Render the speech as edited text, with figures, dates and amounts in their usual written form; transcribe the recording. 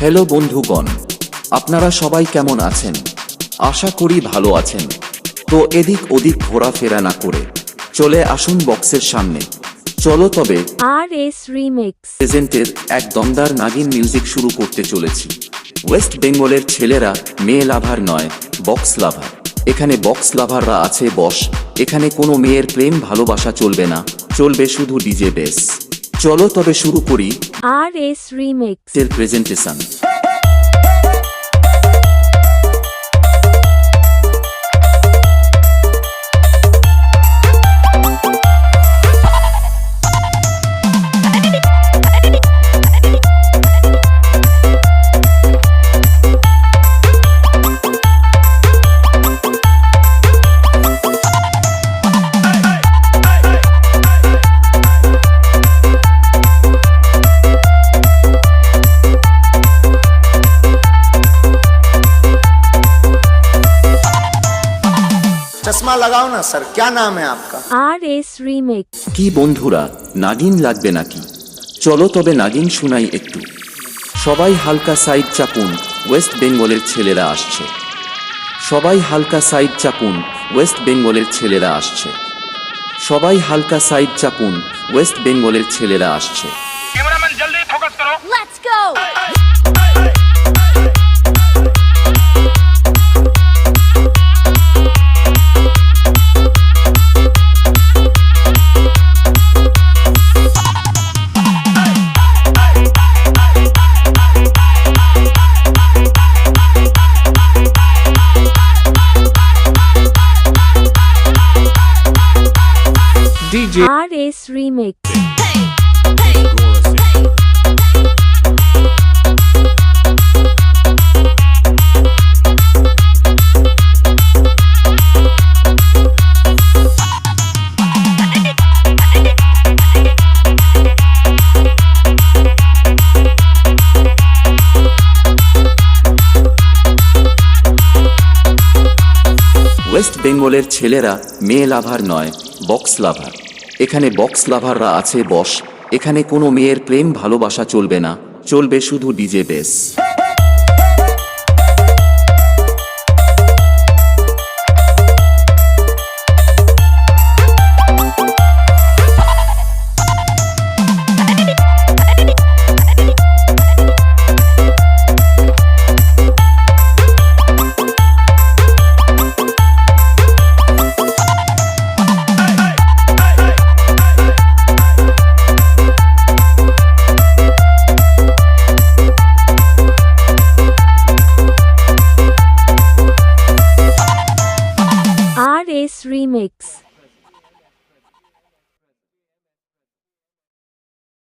Hello বন্ধুগণ, আপনারা সবাই কেমন আছেন? আশা করি ভালো আছেন। তো এদিক ওদিক ঘোরাফেরা না করে চলে আসুন বক্সের সামনে। চলো তবে RS Remix প্রেজেন্টের এক দমদার নাগিন মিউজিক শুরু করতে চলেছি। ওয়েস্ট বেঙ্গলের ছেলেরা মেয়ে লাভার নয়, বক্স লাভার। এখানে বক্স লাভাররা আছে বস। এখানে কোনো মেয়ের প্রেম ভালোবাসা চলবে না, চলবে শুধু ডিজে বেস। চলো তবে শুরু করি RS Remix এর প্রেজেন্টেশন। चश्मा लगाओ ना सर, क्या नाम है आपका? RS Remix কি বন্ধুরা, নাগিন লাগবে নাকি? চলো তবে নাগিন শুনাই একটু। সবাই হালকা সাইড চাপুন, ওয়েস্ট বেঙ্গলের ছেলেরা আসছে। সবাই হালকা সাইড চাপুন, ওয়েস্ট বেঙ্গলের ছেলেরা আসছে। সবাই হালকা সাইড চাপুন, ওয়েস্ট বেঙ্গলের ছেলেরা আসছে। कैमरामैन जल्दी फोकस करो। Let's go DJ RS Remix West বেঙ্গলের ছেলেরা মেয়ে লাভার নয়, বক্স লাভার। এখানে বক্স লাভাররা আছে বস। এখানে কোনো মেয়ের প্রেম ভালোবাসা চলবে না, চলবে শুধু ডিজে বেস। RS Remix